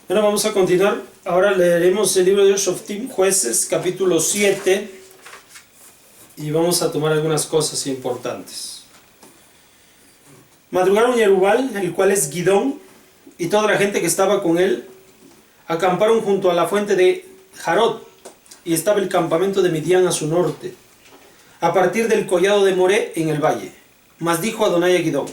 Bueno, vamos a continuar. Ahora leeremos el libro de Shoftim, Jueces, capítulo 7, y vamos a tomar algunas cosas importantes. Madrugaron Yerubal, el cual es Gidón, y toda la gente que estaba con él, acamparon junto a la fuente de Jarot, y estaba el campamento de Midian a su norte, a partir del collado de Moré en el valle. Mas dijo Adonai a Gidón: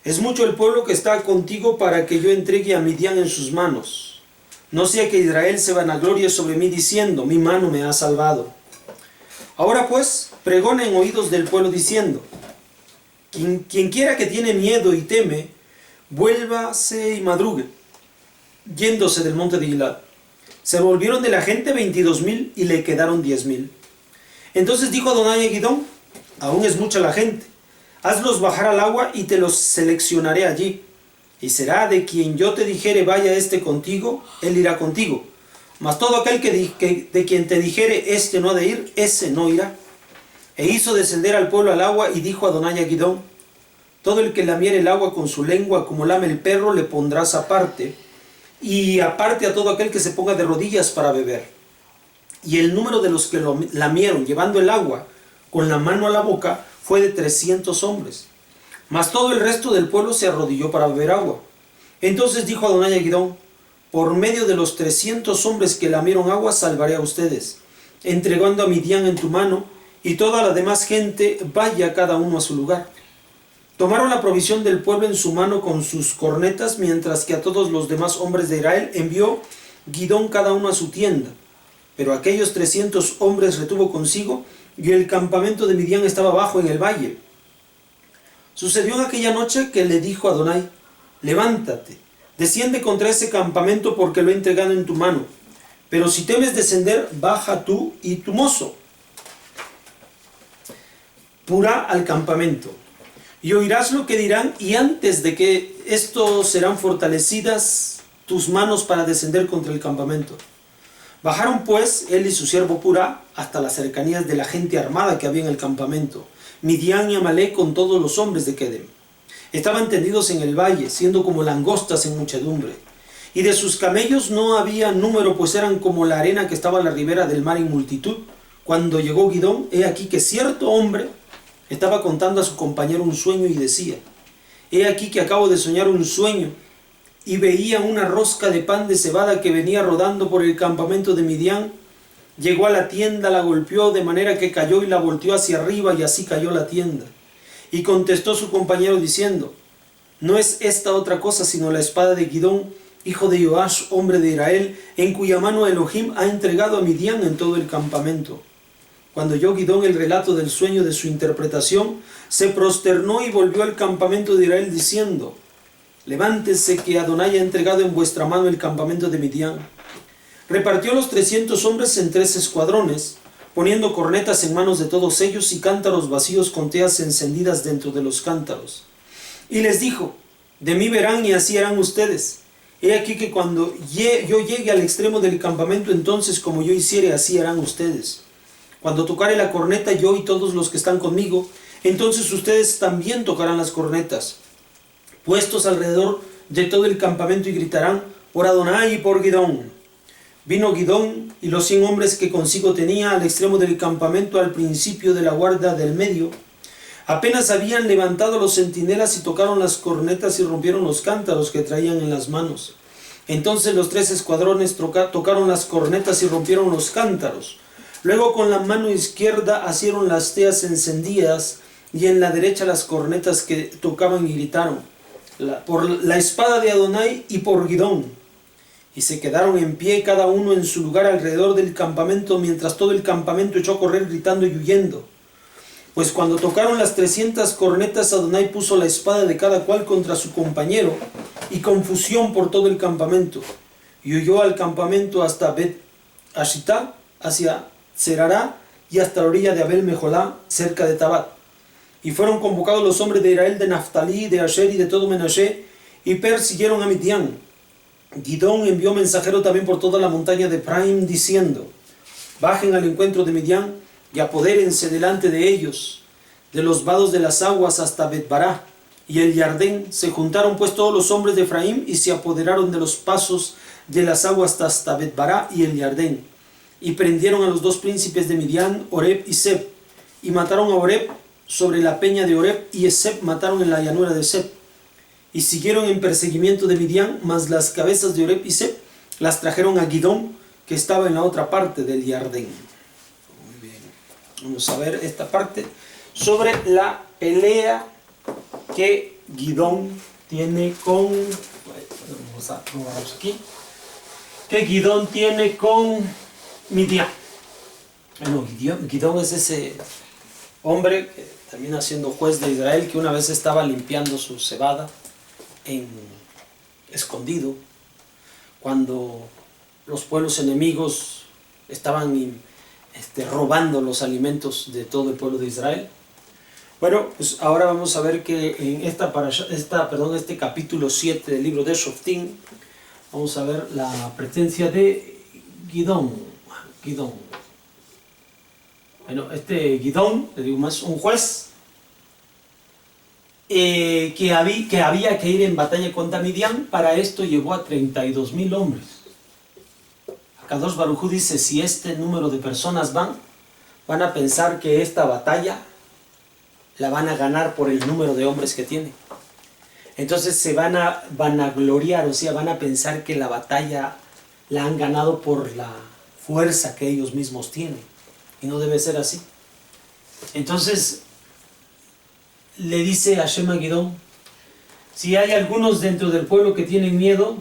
es mucho el pueblo que está contigo para que yo entregue a Midian en sus manos. No sea que Israel se vanaglorie sobre mí diciendo: mi mano me ha salvado. Ahora pues, pregona en oídos del pueblo diciendo: quien quiera que tiene miedo y teme, vuélvase y madrugue, yéndose del monte de Gilad. Se volvieron de la gente 22,000 y le quedaron 10,000. Entonces dijo Adonai a Gidón: aún es mucha la gente. Hazlos bajar al agua y te los seleccionaré allí. Y será de quien yo te dijere: vaya este contigo, él irá contigo. Mas todo aquel de quien te dijere: este no ha de ir, ese no irá. E hizo descender al pueblo al agua, y dijo Adonai a Gidón: todo el que lamiere el agua con su lengua como lame el perro, le pondrás aparte, y aparte a todo aquel que se ponga de rodillas para beber. Y el número de los que lo lamieron llevando el agua con la mano a la boca fue de 300 hombres. Mas todo el resto del pueblo se arrodilló para beber agua. Entonces dijo Adonai a Gidón: por medio de los 300 hombres que lamieron agua salvaré a ustedes, entregando a Midian en tu mano, y toda la demás gente vaya cada uno a su lugar. Tomaron la provisión del pueblo en su mano con sus cornetas, mientras que a todos los demás hombres de Israel envió Gidón cada uno a su tienda. Pero aquellos 300 hombres retuvo consigo, y el campamento de Midian estaba abajo en el valle. Sucedió en aquella noche que le dijo Adonai: levántate, desciende contra ese campamento, porque lo he entregado en tu mano. Pero si temes descender, baja tú y tu mozo Purá al campamento, y oirás lo que dirán, y antes de que esto serán fortalecidas tus manos para descender contra el campamento. Bajaron pues él y su siervo Purá hasta las cercanías de la gente armada que había en el campamento, Midian y Amalek con todos los hombres de Kedem. Estaban tendidos en el valle, siendo como langostas en muchedumbre. Y de sus camellos no había número, pues eran como la arena que estaba a la ribera del mar en multitud. Cuando llegó Gidón, he aquí que cierto hombre estaba contando a su compañero un sueño y decía: he aquí que acabo de soñar un sueño, y veía una rosca de pan de cebada que venía rodando por el campamento de Midian. Llegó a la tienda, la golpeó de manera que cayó y la volteó hacia arriba, y así cayó la tienda. Y contestó su compañero diciendo: no es esta otra cosa sino la espada de Gidón, hijo de Joash, hombre de Israel, en cuya mano Elohim ha entregado a Midian en todo el campamento. Cuando oyó Gidón el relato del sueño de su interpretación, se prosternó y volvió al campamento de Israel diciendo: levántese, que Adonai ha entregado en vuestra mano el campamento de Midian. Repartió los 300 hombres en 3 escuadrones, poniendo cornetas en manos de todos ellos y cántaros vacíos con teas encendidas dentro de los cántaros. Y les dijo: de mí verán y así harán ustedes. He aquí que cuando yo llegue al extremo del campamento, entonces como yo hiciere, así harán ustedes. Cuando tocare la corneta, yo y todos los que están conmigo, entonces ustedes también tocarán las cornetas, puestos alrededor de todo el campamento, y gritarán: por Adonai y por Gidón. Vino Gidón y los 100 hombres que consigo tenía al extremo del campamento, al principio de la guarda del medio. Apenas habían levantado los centinelas y tocaron las cornetas y rompieron los cántaros que traían en las manos. Entonces los 3 escuadrones tocaron las cornetas y rompieron los cántaros. Luego con la mano izquierda asieron las teas encendidas, y en la derecha las cornetas que tocaban, y gritaron: por la espada de Adonai y por Gidón. Y se quedaron en pie cada uno en su lugar alrededor del campamento, mientras todo el campamento echó a correr gritando y huyendo. Pues cuando tocaron las 300 cornetas, Adonai puso la espada de cada cual contra su compañero, y confusión por todo el campamento. Y huyó al campamento hasta Bet-Ashitá, hacia Zerará, y hasta la orilla de Abel Mejolá, cerca de Tabat. Y fueron convocados los hombres de Israel, de Naftalí, de Asher y de todo Menashe, y persiguieron a Midian. Gidón envió mensajero también por toda la montaña de Efraim, diciendo: bajen al encuentro de Midian, y apodérense delante de ellos, de los vados de las aguas hasta Bet-Bará, y el Jardín. Se juntaron pues todos los hombres de Efraín y se apoderaron de los pasos de las aguas hasta Bet-bará y el Jardín. Y prendieron a los dos príncipes de Midian, Oreb y Seb, y mataron a Oreb sobre la peña de Oreb, y a Seb mataron en la llanura de Seb. Y siguieron en perseguimiento de Midian, mas las cabezas de Oreb y Seb las trajeron a Gidón, que estaba en la otra parte del Jardín. Muy bien. Vamos a ver esta parte sobre la pelea que Gidón tiene con... Vamos a probarlos aquí. Que Gidón tiene con Midian. Bueno, Gidón es ese hombre que termina siendo juez de Israel, que una vez estaba limpiando su cebada escondido, cuando los pueblos enemigos estaban robando los alimentos de todo el pueblo de Israel. Bueno, pues ahora vamos a ver que en este capítulo 7 del libro de Shoftim, vamos a ver la presencia de Gidón. Bueno, Gidón, le digo más, un juez que había que ir en batalla contra Midian. Para esto llevó a 32,000 hombres. Akadosh Baruj Hu dice, si este número de personas van a pensar que esta batalla la van a ganar por el número de hombres que tienen. Entonces se van a vanagloriar, o sea, van a pensar que la batalla la han ganado por la fuerza que ellos mismos tienen. Y no debe ser así. Entonces le dice Hashem a Gidón, si hay algunos dentro del pueblo que tienen miedo,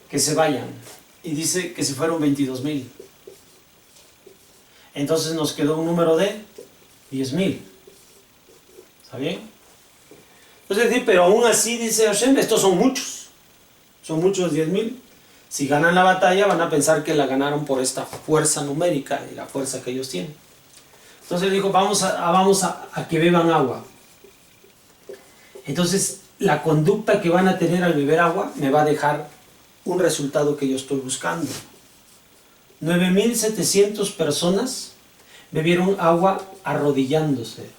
que se vayan. Y dice que se fueron 22,000. Entonces nos quedó un número de 10,000. ¿Está bien? Es decir, pero aún así dice Hashem, estos son muchos. Son muchos 10,000. Si ganan la batalla van a pensar que la ganaron por esta fuerza numérica y la fuerza que ellos tienen. Entonces dijo, vamos a que beban agua. Entonces la conducta que van a tener al beber agua me va a dejar un resultado que yo estoy buscando. 9,700 personas bebieron agua arrodillándose.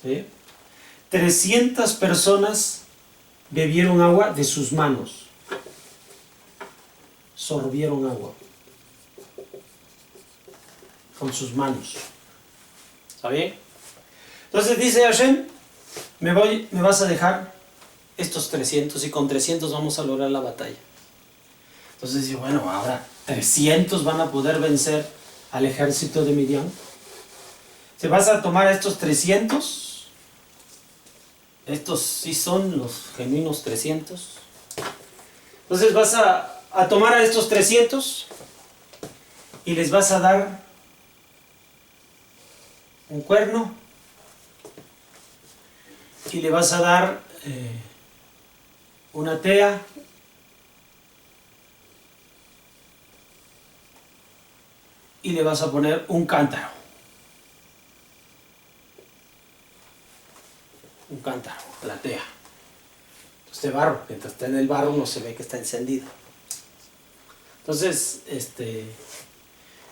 ¿Sí? 300 personas bebieron agua de sus manos. Sorbieron agua con sus manos. ¿Está bien? Entonces dice Hashem, me vas a dejar estos 300 y con 300 vamos a lograr la batalla. Entonces dice, bueno, ahora 300 van a poder vencer al ejército de Midian. ¿Se vas a tomar a estos 300? Estos sí son los genuinos 300. Entonces vas a tomar a estos 300 y les vas a dar un cuerno y le vas a dar una tea y le vas a poner un cántaro. Un cántaro, la tea. Este barro, mientras está en el barro no se ve que está encendido. Entonces,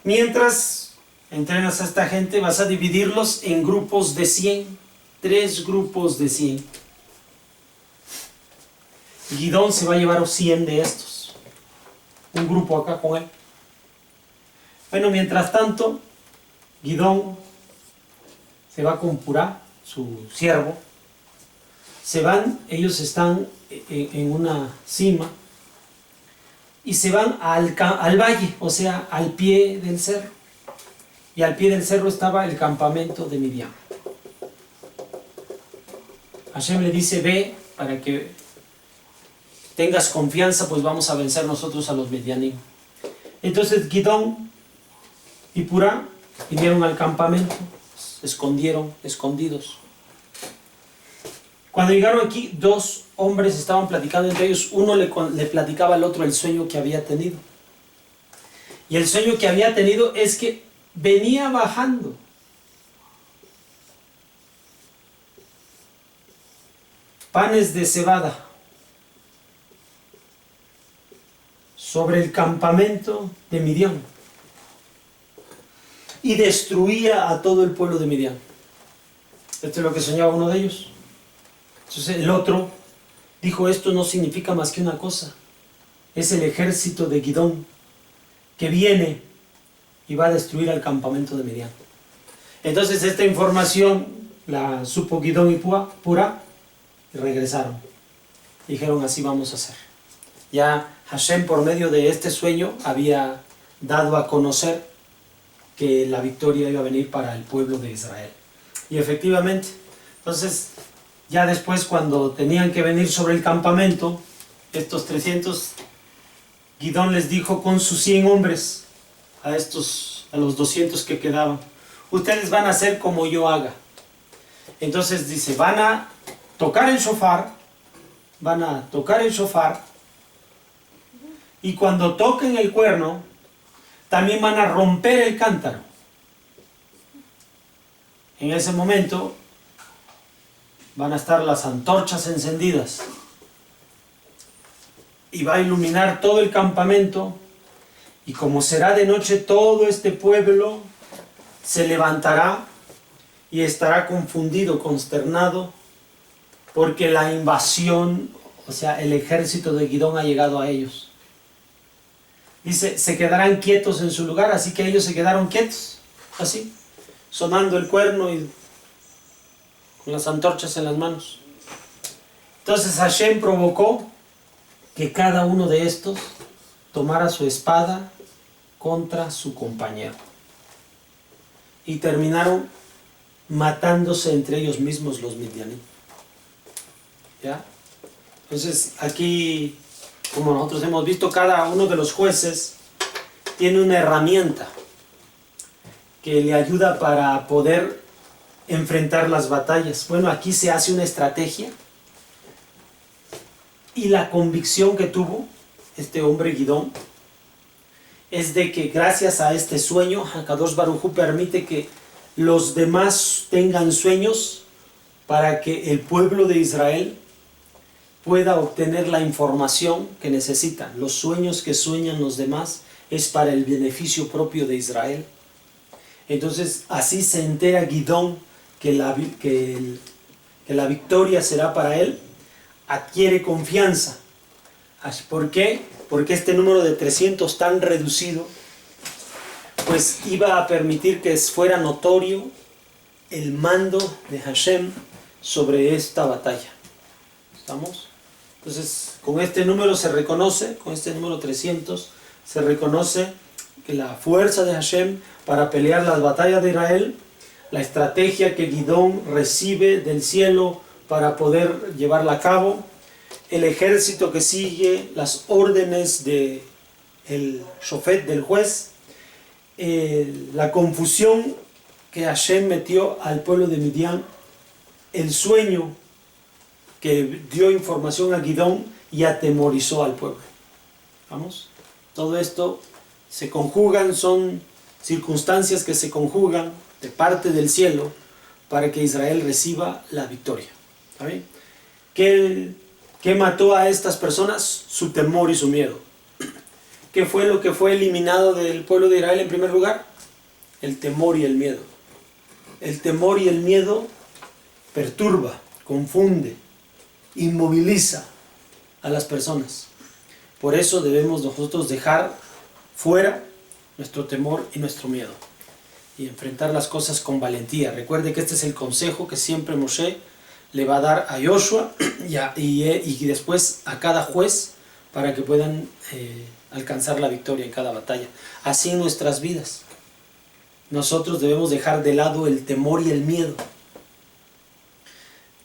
mientras entrenas a esta gente, vas a dividirlos en grupos de 100, 3 grupos de 100. Gidón se va a llevar 100 de estos. Un grupo acá con él. Bueno, mientras tanto, Gidón se va con Purá, su siervo. Se van, ellos están en una cima y se van al valle, o sea, al pie del cerro. Y al pie del cerro estaba el campamento de Midian. Hashem le dice, ve para que tengas confianza, pues vamos a vencer nosotros a los Midianim. Entonces Gidón y Purá vinieron al campamento, se escondieron, escondidos. Cuando llegaron aquí, 2 hombres estaban platicando entre ellos. Uno le platicaba al otro el sueño que había tenido. Y el sueño que había tenido es que venía bajando panes de cebada sobre el campamento de Midian. y destruía a todo el pueblo de Midian. Esto es lo que soñaba uno de ellos. Entonces el otro dijo, esto no significa más que una cosa. Es el ejército de Gidón que viene y va a destruir al campamento de Midian. Entonces esta información la supo Gidón y Purá y regresaron. Dijeron, así vamos a hacer. Ya Hashem por medio de este sueño había dado a conocer que la victoria iba a venir para el pueblo de Israel. Y efectivamente, entonces ya después cuando tenían que venir sobre el campamento, estos 300, Gidón les dijo con sus 100 hombres a los 200 que quedaban, ustedes van a hacer como yo haga. Entonces dice, van a tocar el shofar, y cuando toquen el cuerno, también van a romper el cántaro. En ese momento van a estar las antorchas encendidas y va a iluminar todo el campamento, y como será de noche, todo este pueblo se levantará y estará confundido, consternado, porque la invasión, o sea, el ejército de Gidón ha llegado a ellos. Dice, se quedarán quietos en su lugar, así que ellos se quedaron quietos, así, sonando el cuerno y con las antorchas en las manos. Entonces Hashem provocó que cada uno de estos tomara su espada contra su compañero. Y terminaron matándose entre ellos mismos los midianitas. ¿Ya? Entonces aquí, como nosotros hemos visto, cada uno de los jueces tiene una herramienta que le ayuda para poder enfrentar las batallas. Bueno, aquí se hace una estrategia, y la convicción que tuvo este hombre Gidón es de que gracias a este sueño, Hakadosh Baruj Hu permite que los demás tengan sueños para que el pueblo de Israel pueda obtener la información que necesitan. Los sueños que sueñan los demás es para el beneficio propio de Israel. Entonces así se entera Gidón que la victoria será para él, adquiere confianza. ¿Por qué? Porque este número de 300 tan reducido pues iba a permitir que fuera notorio el mando de Hashem sobre esta batalla. ¿Estamos? Entonces con este número se reconoce, con este número 300 se reconoce que la fuerza de Hashem para pelear las batallas de Israel, la estrategia que Gidón recibe del cielo para poder llevarla a cabo, el ejército que sigue las órdenes del shofet, del juez, la confusión que Hashem metió al pueblo de Midian, el sueño que dio información a Gidón y atemorizó al pueblo. ¿Vamos? Todo esto se conjugan, son circunstancias que se conjugan de parte del cielo para que Israel reciba la victoria. ¿Está bien? ¿Qué mató a estas personas? Su temor y su miedo. ¿Qué fue lo que fue eliminado del pueblo de Israel en primer lugar? El temor y el miedo. El temor y el miedo perturba, confunde, inmoviliza a las personas. Por eso debemos nosotros dejar fuera nuestro temor y nuestro miedo y enfrentar las cosas con valentía. Recuerde que este es el consejo que siempre Moshe le va a dar a Joshua y después a cada juez para que puedan alcanzar la victoria en cada batalla. Así en nuestras vidas. Nosotros debemos dejar de lado el temor y el miedo.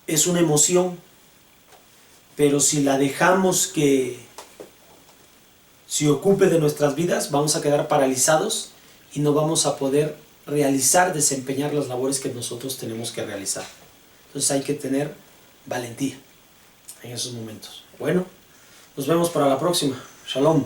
Es una emoción, pero si la dejamos que se ocupe de nuestras vidas, vamos a quedar paralizados y no vamos a poder desempeñar las labores que nosotros tenemos que realizar. Entonces hay que tener valentía en esos momentos. Bueno, nos vemos para la próxima. Shalom.